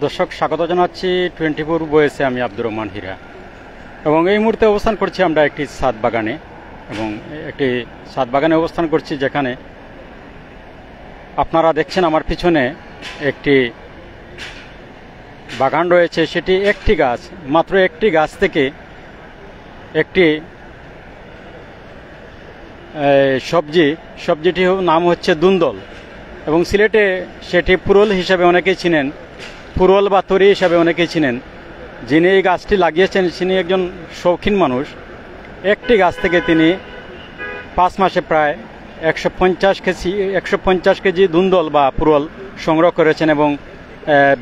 দর্শক স্বাগত জানাচ্ছি 24 বয়েসে। আমি আব্দুর রহমান হীরা এবং এই মুহূর্তে অবস্থান করছি আমরা একটি ছাদ বাগানে এবং একটি ছাদ বাগানে অবস্থান করছি যেখানে আপনারা দেখছেন আমার পিছনে একটি বাগান রয়েছে। সেটি একটি গাছ, মাত্র একটি গাছ থেকে একটি সবজিটির নাম হচ্ছে দুন্দল এবং সিলেটে সেটি পুরল হিসাবে অনেকেই চিনেন, পুরল বা তরি হিসাবে অনেকেই চিনেন। যিনি এই গাছটি লাগিয়েছেন তিনি একজন শৌখিন মানুষ। একটি গাছ থেকে তিনি 5 মাসে প্রায় 150 কেজি দুন্দল বা পুরল সংগ্রহ করেছেন এবং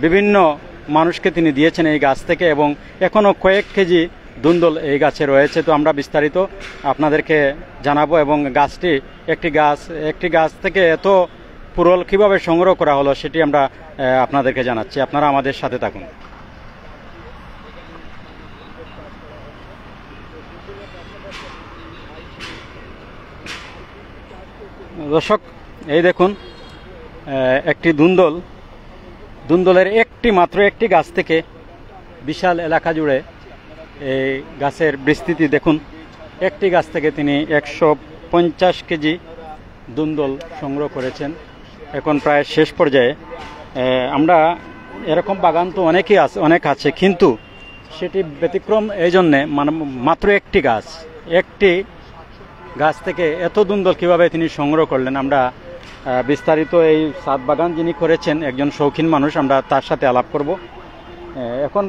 বিভিন্ন মানুষকে তিনি দিয়েছেন এই গাছ থেকে এবং এখনও কয়েক কেজি দুন্দল এই গাছে রয়েছে। তো আমরা বিস্তারিত আপনাদেরকে জানাবো এবং গাছটি একটি গাছ থেকে এত পুরল কিভাবে সংগ্রহ করা হলো সেটি আমরা আপনাদেরকে জানাচ্ছি। আপনারা আমাদের সাথে থাকুন। দর্শক, এই দেখুন একটি দুন্দলের মাত্র একটি গাছ থেকে বিশাল এলাকা জুড়ে এই গাছের বিস্তৃতি দেখুন। একটি গাছ থেকে তিনি 150 কেজি দুন্দল সংগ্রহ করেছেন। এখন প্রায় শেষ পর্যায়ে। আমরা এরকম বাগান তো অনেক আছে, কিন্তু সেটি ব্যতিক্রম এই জন্যে মাত্র একটি গাছ থেকে এত দুন্দল কিভাবে তিনি সংগ্রহ করলেন। আমরা বিস্তারিত এই ছাদ বাগান যিনি করেছেন একজন শৌখিন মানুষ, আমরা তার সাথে আলাপ করব। এখন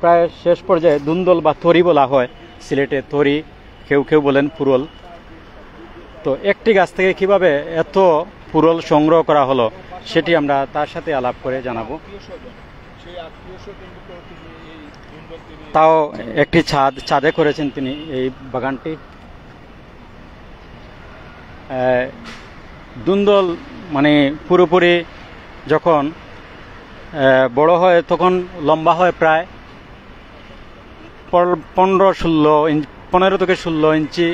প্রায় শেষ পর্যায়ে দুন্দল বা তরি বলা হয় সিলেটে, তরি কেউ বলেন পুরল। তো একটি গাছ থেকে কিভাবে এত পুরল সংগ্রহ করা হলো সেটি আমরা তার সাথে আলাপ করে জানাবো। তাও একটি ছাদে করেছেন তিনি এই বাগানটি। দুন্দল পুরোপুরি যখন বড় হয় তখন লম্বা হয় প্রায় 15 থেকে 16 ইঞ্চি,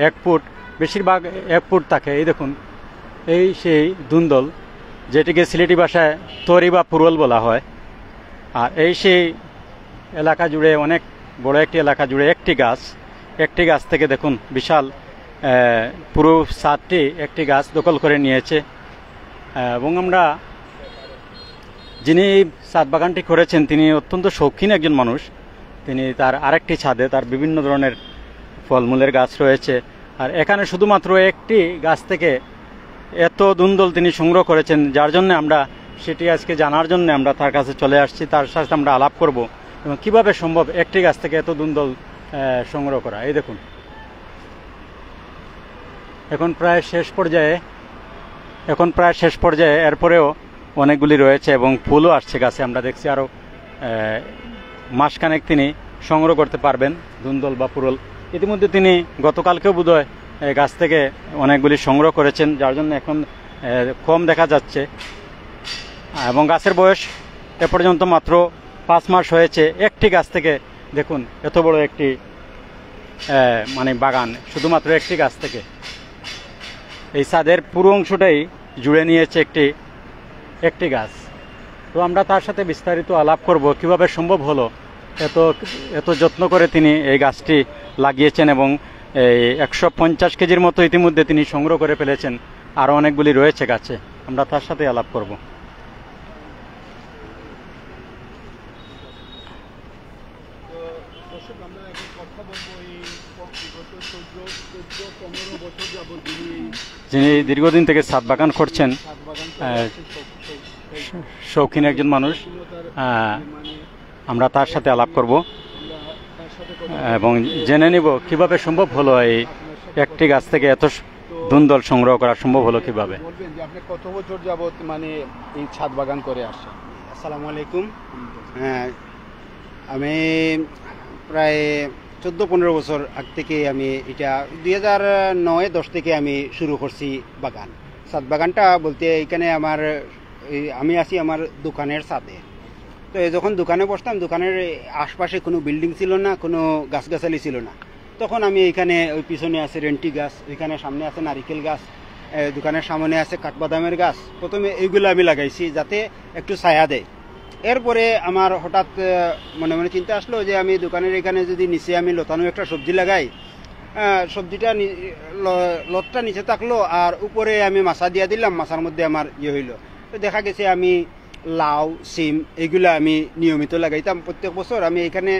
1 ফুট, বেশিরভাগ 1 ফুট থাকে। এই দেখুন, এই সেই দুন্দল যেটিকে সিলেটি ভাষায় তরি বা পুরল বলা হয়। আর এই সেই এলাকা জুড়ে, অনেক বড় একটি এলাকা জুড়ে একটি গাছ থেকে দেখুন বিশাল পুরো ছাদটি একটি গাছ দখল করে নিয়েছে। এবং আমরা যিনি ছাদ বাগানটি করেছেন তিনি অত্যন্ত শৌখিন একজন মানুষ। তিনি তার আরেকটি ছাদে তার বিভিন্ন ধরনের ফলমূলের গাছ রয়েছে। আর এখানে শুধুমাত্র একটি গাছ থেকে এত দুন্দল তিনি সংগ্রহ করেছেন, যার জন্য আমরা সেটি আজকে জানার জন্য আমরা তার কাছে চলে আসছি। তার সাথে আমরা আলাপ করব এবং কীভাবে সম্ভব একটি গাছ থেকে এত দুন্দল সংগ্রহ করা। এই দেখুন, এখন প্রায় শেষ পর্যায়ে। এরপরেও অনেকগুলি রয়েছে এবং ফুলও আসছে গাছে। আমরা দেখছি আরও মাসখানেক তিনি সংগ্রহ করতে পারবেন দুন্দল বা পুরল। ইতিমধ্যে তিনি গতকালকেও বোধহয় গাছ থেকে অনেকগুলি সংগ্রহ করেছেন, যার জন্য এখন কম দেখা যাচ্ছে। এবং গাছের বয়স এ পর্যন্ত মাত্র 5 মাস হয়েছে। একটি গাছ থেকে দেখুন এত বড় একটি বাগান, শুধুমাত্র একটি গাছ থেকে। এই ছাদের পুরো অংশটাই জুড়ে নিয়েছে একটি গাছ। তো আমরা তার সাথে বিস্তারিত আলাপ করব কিভাবে সম্ভব হলো এত যত্ন করে তিনি এই গাছটি লাগিয়েছেন এবং এই 150 কেজির মতো ইতিমধ্যে তিনি সংগ্রহ করে ফেলেছেন। আরও অনেকগুলি রয়েছে গাছে, আমরা তার সাথে আলাপ করব। যিনি দীর্ঘদিন থেকে ছাদ বাগান করছেন, শৌখিন একজন মানুষ, আমরা তার সাথে আলাপ করব এবং জেনে নিব কিভাবে সম্ভব হলো এই একটি গাছ থেকে এত দুন্দল সংগ্রহ করা সম্ভব হলো কিভাবে। আপনি কত বছর যাবত এই ছাদ বাগান করে আসছেন? আসসালামু আলাইকুম। আমি প্রায় 14-15 বছর আগ থেকে আমি এটা 2009-10 থেকে আমি শুরু করছি বাগান। ছাদ বাগানটা বলতে এখানে আমি আছি আমার দোকানের ছাদে। তো যখন দোকানে বসতাম, দোকানের আশপাশে কোনো বিল্ডিং ছিল না, কোনো গাছগাছালি ছিল না। তখন আমি এখানে ওই পিছনে আছে রেন্টি গাছ, ওইখানে সামনে আছে নারিকেল গাছ, দোকানের সামনে আছে কাঠবাদামের গাছ। প্রথমে এইগুলো আমি লাগাইছি যাতে একটু ছায়া দেয়। এরপরে আমার হঠাৎ মনে মনে চিন্তা আসলো যে আমি দোকানের এখানে যদি নিচে আমি লতানো একটা সবজি লাগাই, সবজিটা লতটা নিচে থাকলো আর উপরে আমি মাছা দিয়া দিলাম, মাছার মধ্যে আমার ইয়ে হইলো। তো দেখা গেছে আমি লাউ সিম এইগুলো আমি নিয়মিত লাগাইতাম প্রত্যেক বছর। আমি এখানে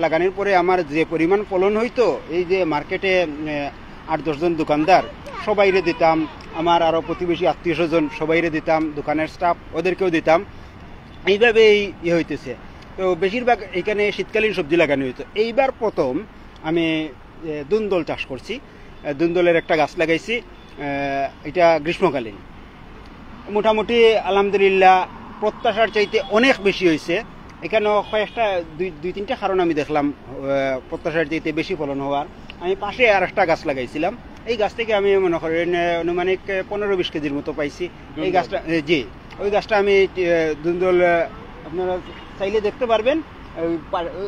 লাগানোর পরে আমার যে পরিমাণ ফলন হইতো, এই যে মার্কেটে 8-10 জন দোকানদার সবাইরে দিতাম, আমার আরও প্রতিবেশী আত্মীয় স্বজন সবাইরে দিতাম, দোকানের স্টাফ ওদেরকেও দিতাম, এইভাবেই ইয়ে হইতেছে। তো বেশিরভাগ এখানে শীতকালীন সবজি লাগানো হইতো। এইবার প্রথম আমি দুন্দল চাষ করছি, দুন্দলের একটা গাছ লাগাইছি, এটা গ্রীষ্মকালীন। মোটামুটি আলহামদুলিল্লাহ প্রত্যাশার চাইতে অনেক বেশি হয়েছে। এখানেও কয়েকটা 2-3টা কারণ আমি দেখলাম প্রত্যাশার চাইতে বেশি ফলন হওয়ার। আমি পাশে আর একটা গাছ লাগাইছিলাম, এই গাছ থেকে আমি মনে করেন আনুমানিক 15-20 কেজির মতো পাইছি। এই গাছটা জি, ওই গাছটা আমি দুন্দল আপনারা চাইলে দেখতে পারবেন,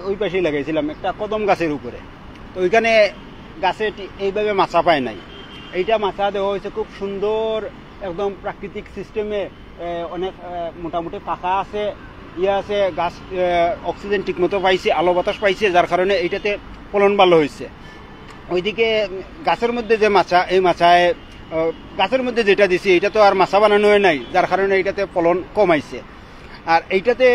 ওই পাশেই লাগাইছিলাম একটা কদম গাছের উপরে। তো ওইখানে গাছে এইভাবে মাছা পায় নাই, এইটা মাছা দেওয়া হয়েছে খুব সুন্দর, একদম প্রাকৃতিক সিস্টেমে, অনেক মোটামুটি পাকা আছে, ইয়ে আছে, গাছ অক্সিজেন ঠিক মতো পাইছে, আলো বাতাস পাইছে, যার কারণে এইটাতে ফলন ভালো হয়েছে। ওইদিকে গাছের মধ্যে যে মাছা, এই মাছায় গাছের মধ্যে যেটা দিছি এটা তো আর মাছা বানানো নাই, যার কারণে এইটাতে ফলন কমাইছে। আর এইটাতে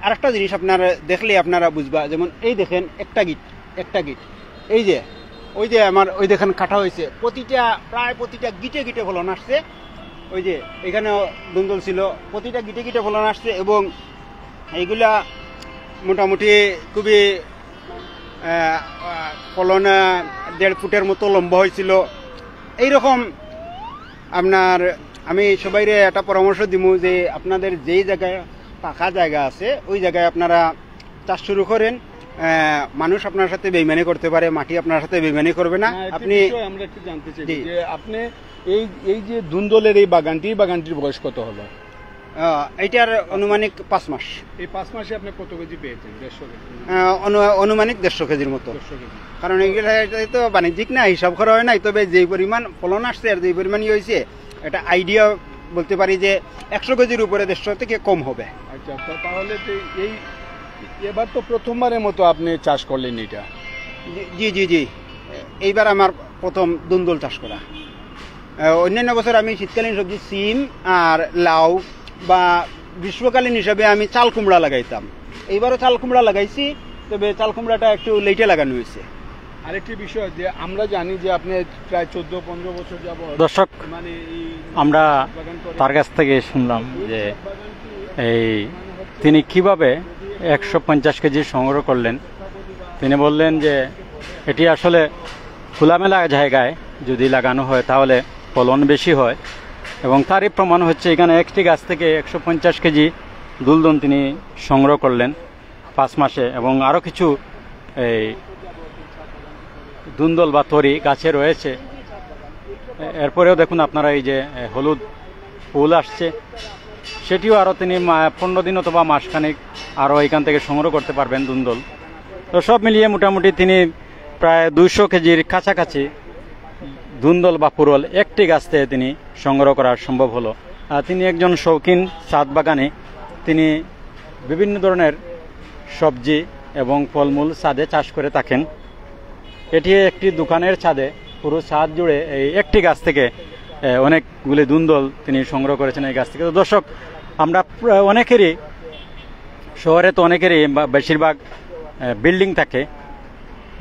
আরেকটা জিনিস আপনার দেখলে আপনারা বুঝবা, যেমন এই দেখেন একটা গিট, এই যে ওই যে আমার ওই দেখেন কাটা হয়েছে, প্রায় প্রতিটা গিটে গিটে ফলন আসছে। ওই যে এখানে দুন্দল ছিল, প্রতিটা গিটে গিটে ফলন আসছে, এবং এইগুলা মোটামুটি খুবই ফলন 1.5 ফুটের মতো লম্বা হয়েছিল। এইরকম আপনার আমি সবাইরে একটা পরামর্শ দিব যে আপনাদের যেই জায়গায় পাকা জায়গা আছে ওই জায়গায় আপনারা চাষ শুরু করেন। মানুষ আপনার সাথে বেইমানি করতে পারে, মাটি আপনার সাথে বেইমানি করবে না। আপনি আমরা একটু জানতে চাই যে আপনি এই যে দুন্দলের এই বাগানটির বয়স কত হলো? এইটার আনুমানিক 5 মাস। এই 5 মাসে আপনি কত কেজি পেয়েছেন? 150 কেজি, আনুমানিক 150 কেজির মতো। 150 কেজি। কারণ এইগুলা তো বাণিজ্যিক না, হিসাব করা হয় নাই, তবে যেই পরিমাণ ফলন আসছে আর যেই পরিমাণ ইয়ে হয়েছে, এটা আইডিয়া বলতে পারি যে 100 কেজির উপরে 150 থেকে কম হবে। আচ্ছা, তাহলে এই এবার তো প্রথমবারের মতো আপনি চাষ করলেন এটা? জি, এইবার আমার প্রথম দুন্দল চাষ করা। অন্যান্য বছর আমি শীতকালীন সবজি সিম আর লাউ বা গ্রীষ্মকালীন হিসাবে আমি চাল কুমড়া লাগাইতাম। এইবারও চাল কুমড়া লাগাইছি, তবে চাল কুমড়াটা একটু লেটে লাগানো হয়েছে। আরেকটি বিষয় যে আমরা জানি যে আপনি প্রায় 14-15 বছর যাবত দর্শক, মানে আমরা তার কাছ থেকে শুনলাম যে তিনি কিভাবে 150 কেজি সংগ্রহ করলেন। তিনি বললেন যে এটি আসলে খোলামেলা জায়গায় যদি লাগানো হয় তাহলে ফলন বেশি হয়, এবং তারই প্রমাণ হচ্ছে এখানে একটি গাছ থেকে 150 কেজি দুলদন তিনি সংগ্রহ করলেন 5 মাসে, এবং আরও কিছু এই দুন্দল বা তরি গাছে রয়েছে। এরপরেও দেখুন আপনারা এই যে হলুদ ফুল আসছে, সেটিও আরও তিনি 15 দিন অথবা মাসখানেক আরও এখান থেকে সংগ্রহ করতে পারবেন দুন্দল। তো সব মিলিয়ে মোটামুটি তিনি প্রায় 200 কেজির কাছাকাছি দুন্দল বা পুরল একটি গাছ থেকে তিনি সংগ্রহ করা সম্ভব হলো। তিনি একজন শৌখিন ছাদ বাগানে, তিনি বিভিন্ন ধরনের সবজি এবং ফলমূল ছাদে চাষ করে থাকেন। এটি একটি দোকানের ছাদে, পুরো ছাদ জুড়ে এই একটি গাছ থেকে অনেকগুলি দুন্দল তিনি সংগ্রহ করেছেন এই গাছ থেকে। তো দর্শক, আমরা অনেকেরই শহরে তো অনেকেরই বেশিরভাগ বিল্ডিং থাকে,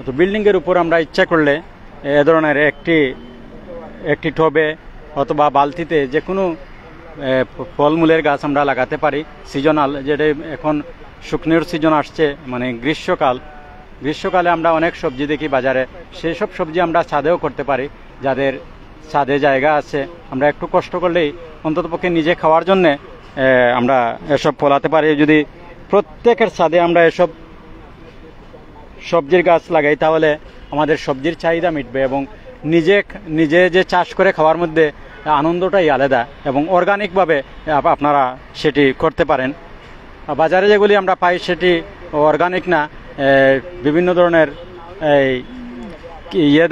তো বিল্ডিংয়ের উপর আমরা ইচ্ছা করলে এ ধরনের একটি টবে অথবা বালতিতে যে কোনো ফলমূলের গাছ আমরা লাগাতে পারি। সিজনাল, যেটা এখন শুকনোর সিজন আসছে, মানে গ্রীষ্মকালে আমরা অনেক সবজি দেখি বাজারে, সেই সব সবজি আমরা ছাদেও করতে পারি। যাদের ছাদে জায়গা আছে, আমরা একটু কষ্ট করলেই অন্ততপক্ষে নিজে খাওয়ার জন্যে আমরা এসব ফলাতে পারি। যদি প্রত্যেকের ছাদে আমরা এসব সবজির গাছ লাগাই তাহলে আমাদের সবজির চাহিদা মিটবে, এবং নিজে যে চাষ করে খাওয়ার মধ্যে আনন্দটাই আলাদা, এবং অর্গানিকভাবে আপনারা সেটি করতে পারেন। বাজারে যেগুলি আমরা পাই সেটি অর্গানিক না, বিভিন্ন ধরনের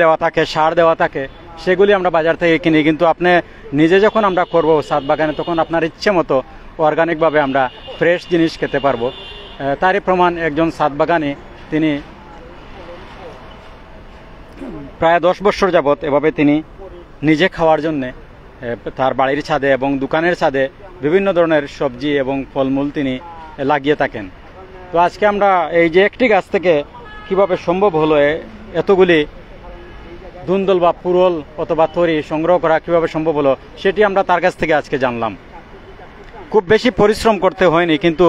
দেওয়া থাকে, সার দেওয়া থাকে, সেগুলি আমরা বাজার থেকে কিনি। কিন্তু আপনি নিজে যখন আমরা করব ছাদ বাগানে, তখন আপনার ইচ্ছে মতো অর্গানিকভাবে আমরা ফ্রেশ জিনিস খেতে পারবো। তারই প্রমাণ একজন ছাদ বাগানে তিনি প্রায় 10 বছর যাবৎ এভাবে তিনি নিজে খাওয়ার জন্যে তার বাড়ির ছাদে এবং দোকানের ছাদে বিভিন্ন ধরনের সবজি এবং ফলমূল তিনি লাগিয়ে থাকেন। তো আজকে আমরা এই যে একটি গাছ থেকে কিভাবে সম্ভব হলো এতগুলি ধুন্দল বা পুরল অথবা তরি সংগ্রহ করা কিভাবে সম্ভব হলো সেটি আমরা তার কাছ থেকে আজকে জানলাম। খুব বেশি পরিশ্রম করতে হয়নি, কিন্তু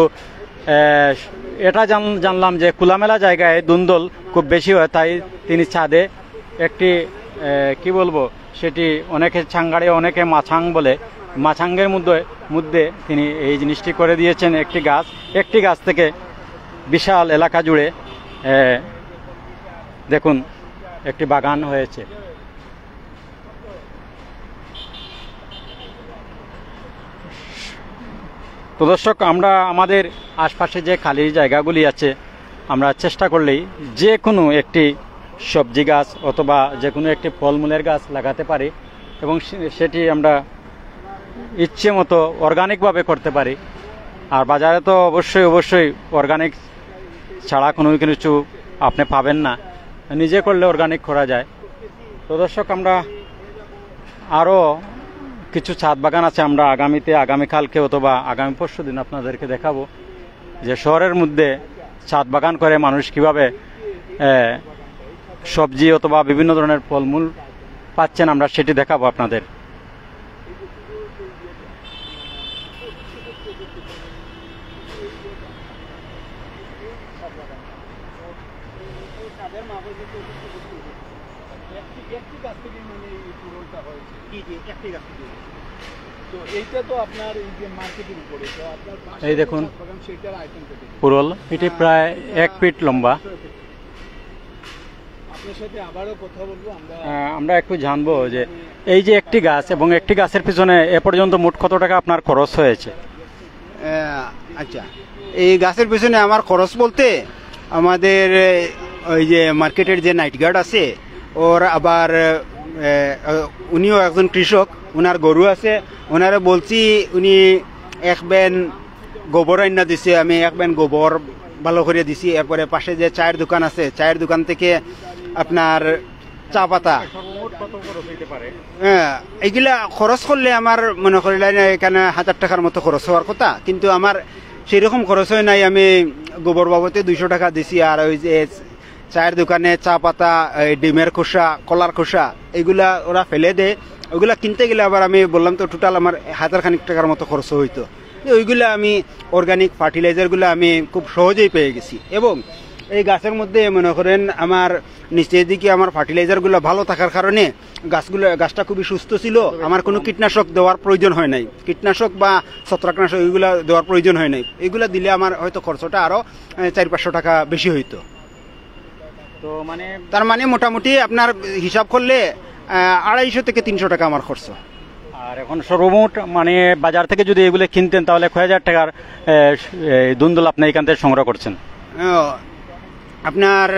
এটা জানলাম যে খোলামেলা জায়গায় ধুন্দল খুব বেশি হয়, তাই তিনি ছাদে একটি কি বলবো সেটি অনেকে ছাঙ্গাড়ে অনেকে মাছাং বলে, মাছাঙ্গের মধ্যে তিনি এই জিনিসটি করে দিয়েছেন। একটি গাছ থেকে বিশাল এলাকা জুড়ে দেখুন একটি বাগান হয়েছে। তো দর্শক, আমরা আমাদের আশপাশে যে খালি জায়গাগুলি আছে আমরা চেষ্টা করলেই যে কোনো একটি সবজি গাছ অথবা যে কোনো একটি ফলমূলের গাছ লাগাতে পারি এবং সেটি আমরা ইচ্ছে মতো অর্গানিকভাবে করতে পারি। আর বাজারে তো অবশ্যই অর্গানিক ছাড়া কোনো কিছু আপনি পাবেন না, নিজে করলে অর্গানিক করা যায়। তো দর্শক, আমরা আরও কিছু ছাদ বাগান আছে, আমরা আগামীকালকে অথবা আগামী পরশু দিন আপনাদেরকে দেখাবো যে শহরের মধ্যে ছাদ বাগান করে মানুষ কিভাবে সবজি অথবা বিভিন্ন ধরনের ফলমূল পাচ্ছেন, আমরা সেটি দেখাবো আপনাদের। এই দেখুন পুরল, এটি প্রায় 1 ফিট লম্বা। আমরা একটু জানবো যে এই যে একটি গাছ এবং একটি গাছের পিছনে এ পর্যন্ত মোট কত টাকা আপনার খরচ হয়েছে? আচ্ছা, এই গাছের পিছনে আমার খরচ বলতে আমাদের ওই যে মার্কেটের যে নাইট গার্ড আছে ওর, আবার উনিও একজন কৃষক, ওনার গরু আছে, ওনারে বলছি, উনি 1 ব্যান গোবর আইনা দিছে, আমি 1 ব্যান গোবর ভালো করে দিছি। এরপরে পাশে যে চায়ের দোকান আছে, চায়ের দোকান থেকে আপনার চা পাতা, হ্যাঁ, এইগুলা খরচ করলে আমার মনে করিলেন এখানে 1000 টাকার মতো খরচ হওয়ার কথা, কিন্তু আমার সেই রকম খরচ হয় নাই। আমি গোবর বাবদে 200 টাকা দিছি। আর ওই যে চায়ের দোকানে চা পাতা, ডিমের খোসা, কলার খোসা, এগুলা ওরা ফেলে দেয়, ওইগুলা কিনতে গেলে আবার আমি বললাম তো টোটাল আমার 1000 খানিক টাকার মতো খরচ হইতো। ওইগুলা আমি অর্গানিক ফার্টিলাইজারগুলো আমি খুব সহজেই পেয়ে গেছি। এবং এই গাছের মধ্যে মনে করেন আমার নিচের দিকে আমার ফার্টিলাইজারগুলো ভালো থাকার কারণে গাছটা খুবই সুস্থ ছিল। আমার কোনো কীটনাশক দেওয়ার প্রয়োজন হয় নাই, কীটনাশক বা ছত্রাকনাশক এগুলো দেওয়ার প্রয়োজন হয় নাই। এগুলো দিলে আমার হয়তো খরচটা আরও 400-500 টাকা বেশি হইতো। তো মানে তার মানে মোটামুটি আপনার হিসাব করলে 250 থেকে 300 টাকা আমার খরচ। আর এখন সর্বমোট মানে বাজার থেকে যদি এগুলো কিনতেন তাহলে 1000 টাকার ধুন্দল আপনি এখান থেকে সংগ্রহ করছেন। আপনার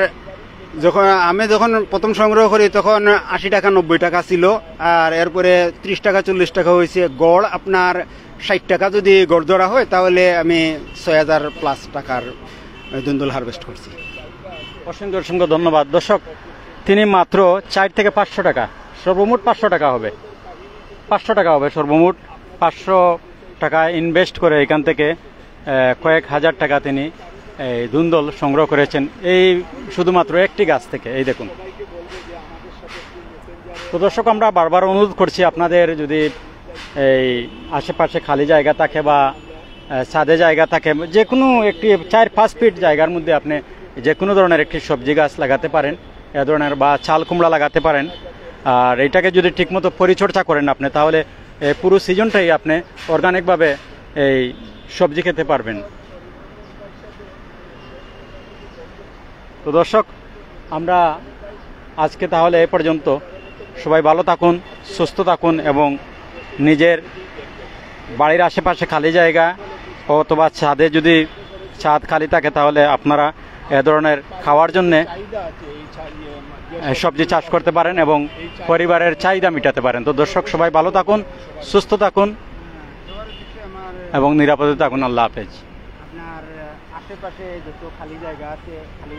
আমি যখন প্রথম সংগ্রহ করি তখন 80 টাকা 90 টাকা ছিল, আর এরপরে 30 টাকা 40 টাকা হয়েছে। গড় আপনার 60 টাকা যদি গড় ধরা হয় তাহলে আমি 6000+ টাকার ধুন্দল হারভেস্ট করছি। অসংখ্য ধন্যবাদ। দর্শক, তিনি মাত্র 4 থেকে 500 টাকা, সর্বমোট 500 টাকা হবে, 500 টাকা হবে সর্বমোট, 500 টাকা ইনভেস্ট করে এখান থেকে কয়েক হাজার টাকা তিনি এই ধুন্দল সংগ্রহ করেছেন, এই শুধুমাত্র একটি গাছ থেকে। এই দেখুন। তো দর্শক, আমরা বারবার অনুরোধ করছি আপনাদের যদি এই আশেপাশে খালি জায়গা থাকে বা ছাদে জায়গা থাকে, যে কোনো একটি 4-5 ফিট জায়গার মধ্যে আপনি যে কোনো ধরনের একটি সবজি গাছ লাগাতে পারেন, এ ধরনের, বা চাল কুমড়া লাগাতে পারেন। আর এটাকে যদি ঠিকমতো পরিচর্যা করেন আপনি, তাহলে পুরো সিজনটাই আপনি অর্গানিকভাবে এই সবজি খেতে পারবেন। তো দর্শক, আমরা আজকে তাহলে এ পর্যন্ত। সবাই ভালো থাকুন, সুস্থ থাকুন এবং নিজের বাড়ির আশেপাশে খালি জায়গা অথবা ছাদে যদি ছাদ খালি থাকে তাহলে আপনারা এ ধরনের খাওয়ার জন্যে সবজি চাষ করতে পারেন এবং পরিবারের চাহিদা মেটাতে পারেন। তো দর্শক, সবাই ভালো থাকুন, সুস্থ থাকুন। এবং নিরাপদে থাকুন। আল্লাহ হাফেজ। আপনার আশেপাশে যত খালি জায়গা আছে খালি